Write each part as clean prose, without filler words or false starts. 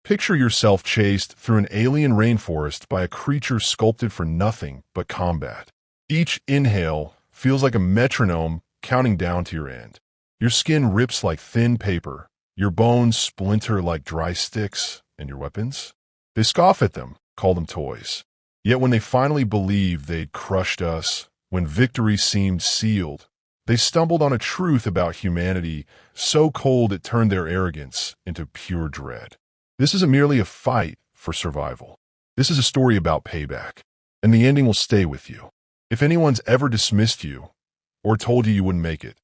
Picture yourself chased through an alien rainforest by a creature sculpted for nothing but combat. Each inhale feels like a metronome counting down to your end. Your skin rips like thin paper, your bones splinter like dry sticks, and your weapons? They scoff at them, call them toys. Yet when they finally believed they'd crushed us, when victory seemed sealed, they stumbled on a truth about humanity so cold it turned their arrogance into pure dread. This isn't merely a fight for survival. This is a story about payback, and the ending will stay with you. If anyone's ever dismissed you or told you wouldn't make it,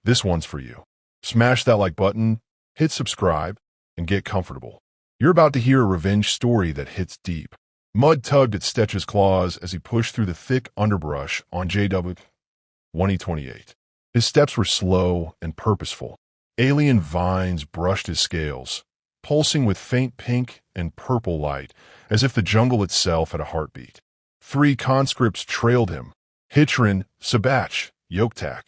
this one's for you. Smash that like button, hit subscribe, and get comfortable. You're about to hear a revenge story that hits deep. Mud tugged at Stetch's claws as he pushed through the thick underbrush on JW 128. His steps were slow and purposeful. Alien vines brushed his scales, pulsing with faint pink and purple light, as if the jungle itself had a heartbeat. 3 conscripts trailed him: Yichtaran, Sabach, Yichtaran.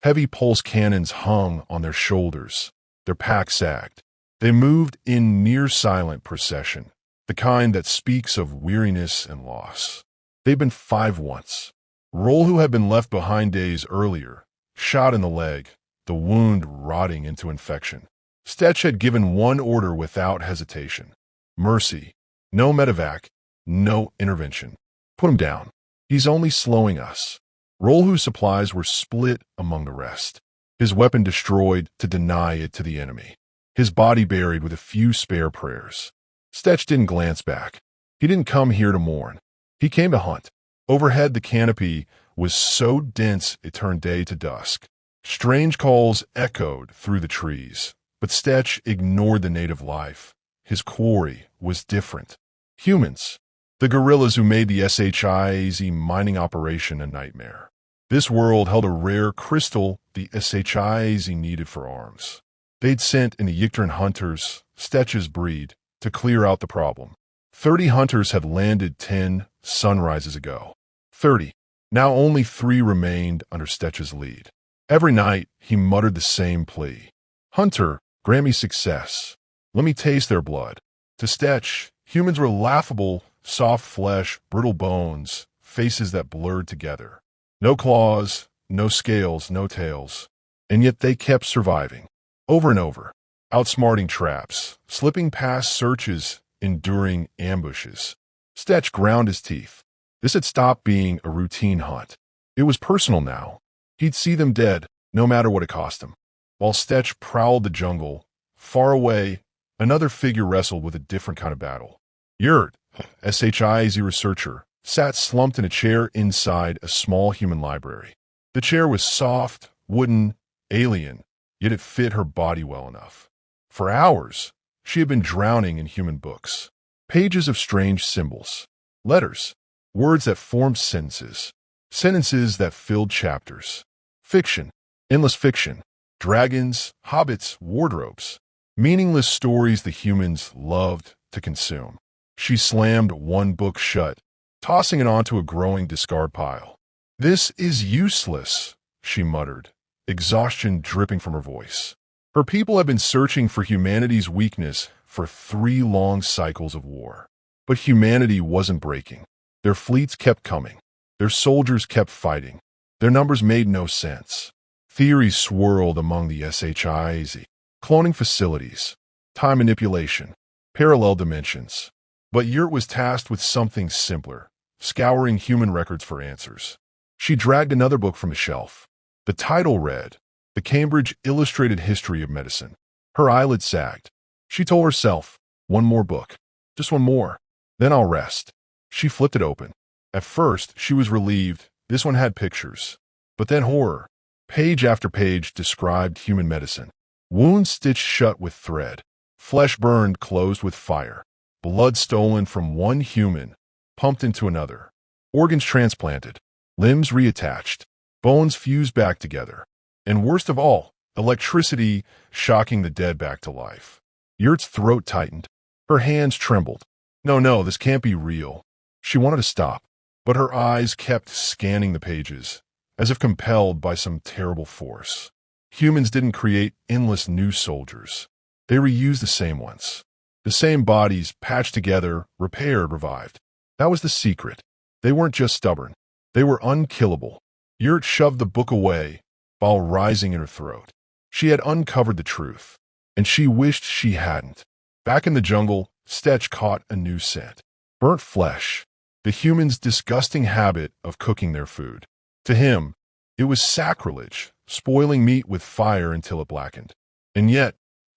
Heavy pulse cannons hung on their shoulders. Their packs sagged. They moved in near-silent procession, the kind that speaks of weariness and loss. They'd been 5 once. Roll, who had been left behind days earlier, shot in the leg, the wound rotting into infection. Stetch had given one order without hesitation: mercy. No medevac, no intervention. Put him down. He's only slowing us. Roll, whose supplies were split among the rest, his weapon destroyed to deny it to the enemy, his body buried with a few spare prayers. Stetch didn't glance back. He didn't come here to mourn. He came to hunt. Overhead, the canopy was so dense it turned day to dusk. Strange calls echoed through the trees, but Stetch ignored the native life. His quarry was different. Humans. The guerrillas who made the SHIZ mining operation a nightmare. This world held a rare crystal the SHIZ needed for arms. They'd sent in the Yichtaran hunters, Stetch's breed, to clear out the problem. 30 hunters had landed 10 sunrises ago. 30. Now only 3 remained under Stetch's lead. Every night, he muttered the same plea: "Hunter, grant me success. Let me taste their blood." To Stetch, humans were laughable, soft flesh, brittle bones, faces that blurred together. No claws, no scales, no tails. And yet they kept surviving. Over and over. Outsmarting traps, slipping past searches, enduring ambushes. Stetch ground his teeth. This had stopped being a routine hunt. It was personal now. He'd see them dead, no matter what it cost him. While Stetch prowled the jungle, far away, another figure wrestled with a different kind of battle. Yurt, SHIZ researcher, sat slumped in a chair inside a small human library. The chair was soft, wooden, alien, yet it fit her body well enough. For hours, she had been drowning in human books. Pages of strange symbols. Letters. Words that formed sentences. Sentences that filled chapters. Fiction. Endless fiction. Dragons, hobbits, wardrobes. Meaningless stories the humans loved to consume. She slammed one book shut, tossing it onto a growing discard pile. "This is useless," she muttered, exhaustion dripping from her voice. Her people had been searching for humanity's weakness for 3 long cycles of war. But humanity wasn't breaking. Their fleets kept coming. Their soldiers kept fighting. Their numbers made no sense. Theories swirled among the SHIZ. Cloning facilities, time manipulation, parallel dimensions. But Yurt was tasked with something simpler: scouring human records for answers. She dragged another book from a shelf. The title read, "The Cambridge Illustrated History of Medicine." Her eyelids sagged. She told herself, "One more book. Just one more. Then I'll rest." She flipped it open. At first, she was relieved. This one had pictures. But then horror. Page after page described human medicine. Wounds stitched shut with thread. Flesh burned closed with fire. Blood stolen from one human, pumped into another. Organs transplanted. Limbs reattached. Bones fused back together. And worst of all, electricity shocking the dead back to life. Yurt's throat tightened. Her hands trembled. No, this can't be real. She wanted to stop, but her eyes kept scanning the pages, as if compelled by some terrible force. Humans didn't create endless new soldiers. They reused the same ones. The same bodies, patched together, repaired, revived. That was the secret. They weren't just stubborn. They were unkillable. Yurt shoved the book away, while rising in her throat. She had uncovered the truth, and she wished she hadn't. Back in the jungle, Stetch caught a new scent. Burnt flesh. The humans' disgusting habit of cooking their food. To him, it was sacrilege, spoiling meat with fire until it blackened. And yet,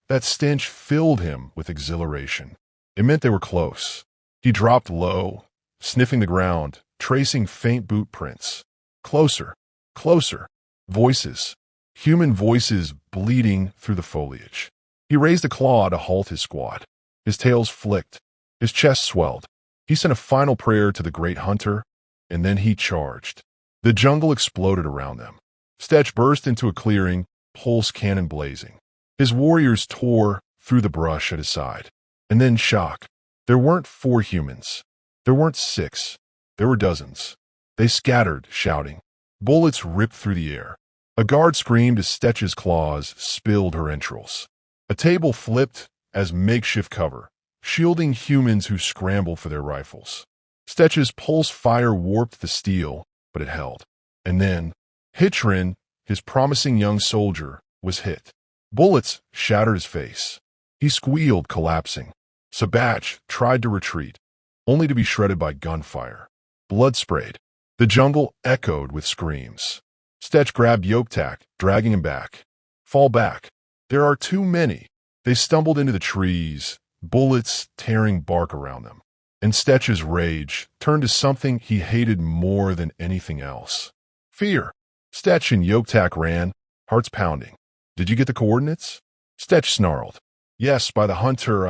that stench filled him with exhilaration. It meant they were close. He dropped low, sniffing the ground, tracing faint boot prints. Closer, closer. Voices. Human voices bleeding through the foliage. He raised a claw to halt his squad. His tails flicked. His chest swelled. He sent a final prayer to the great hunter, and then he charged. The jungle exploded around them. Stetch burst into a clearing, pulse cannon blazing. His warriors tore through the brush at his side. And then shock. There weren't 4 humans. There weren't 6. There were dozens. They scattered, shouting. Bullets ripped through the air. A guard screamed as Stetch's claws spilled her entrails. A table flipped as makeshift cover, shielding humans who scrambled for their rifles. Stetch's pulse fire warped the steel, but it held. And then, Yichtaran, his promising young soldier, was hit. Bullets shattered his face. He squealed, collapsing. Sabach tried to retreat, only to be shredded by gunfire. Blood sprayed. The jungle echoed with screams. Stetch grabbed Yichtaran, dragging him back. Fall back. There are too many. They stumbled into the trees, bullets tearing bark around them. And Stetch's rage turned to something he hated more than anything else. Fear. Stetch and Yichtaran ran, hearts pounding. Did you get the coordinates? Stetch snarled. Yes, by the hunter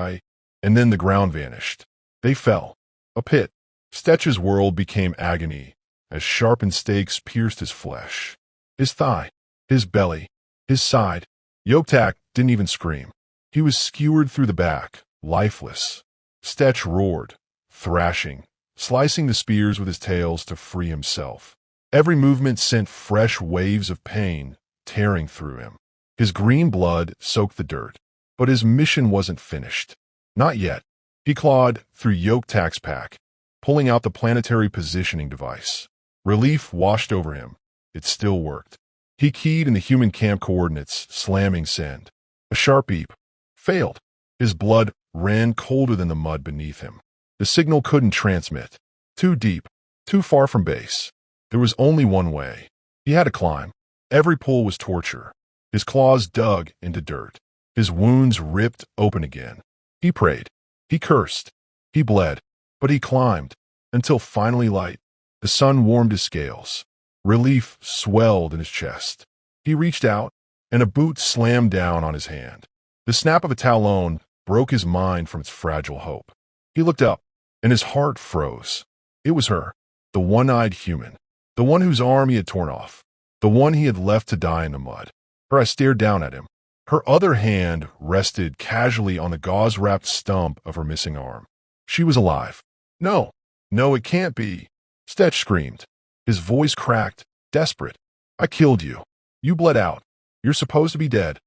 And then the ground vanished. They fell. A pit. Stetch's world became agony as sharpened stakes pierced his flesh. His thigh, his belly, his side. Yichtaran didn't even scream. He was skewered through the back, lifeless. Stetch roared, thrashing, slicing the spears with his tails to free himself. Every movement sent fresh waves of pain tearing through him. His green blood soaked the dirt, but his mission wasn't finished. Not yet. He clawed through Yichtaran's pack, pulling out the planetary positioning device. Relief washed over him. It still worked. He keyed in the human camp coordinates, slamming send. A sharp beep. Failed. His blood ran colder than the mud beneath him. The signal couldn't transmit. Too deep. Too far from base. There was only one way. He had to climb. Every pull was torture. His claws dug into dirt. His wounds ripped open again. He prayed. He cursed. He bled. But he climbed, until finally light. The sun warmed his scales. Relief swelled in his chest. He reached out, and a boot slammed down on his hand. The snap of a talon broke his mind from its fragile hope. He looked up, and his heart froze. It was her, the one-eyed human, the one whose arm he had torn off, the one he had left to die in the mud. Her eyes stared down at him. Her other hand rested casually on the gauze-wrapped stump of her missing arm. She was alive. No, no, it can't be. Stetch screamed. His voice cracked, desperate. I killed you. You bled out. You're supposed to be dead.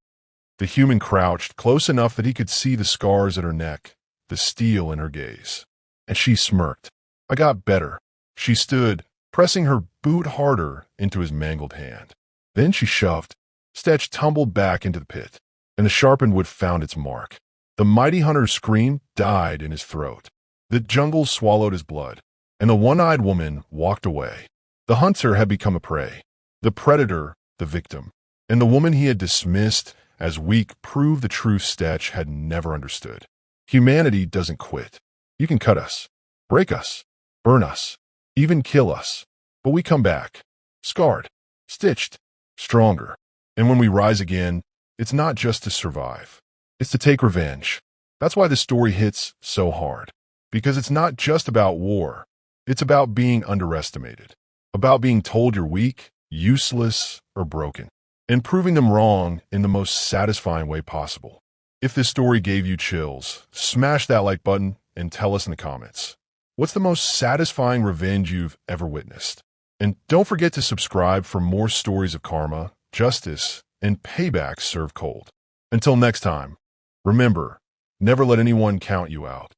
The human crouched close enough that he could see the scars at her neck, the steel in her gaze. And she smirked. I got better. She stood, pressing her boot harder into his mangled hand. Then she shoved. Stetch tumbled back into the pit, and the sharpened wood found its mark. The mighty hunter's scream died in his throat. The jungle swallowed his blood, and the one-eyed woman walked away. The hunter had become a prey, the predator the victim, and the woman he had dismissed as weak proved the truth Stetch had never understood. Humanity doesn't quit. You can cut us, break us, burn us, even kill us, but we come back, scarred, stitched, stronger. And when we rise again, it's not just to survive. It's to take revenge. That's why the story hits so hard. Because it's not just about war. It's about being underestimated. About being told you're weak, useless, or broken. And proving them wrong in the most satisfying way possible. If this story gave you chills, smash that like button and tell us in the comments. What's the most satisfying revenge you've ever witnessed? And don't forget to subscribe for more stories of karma, justice, and payback served cold. Until next time, remember, Never let anyone count you out.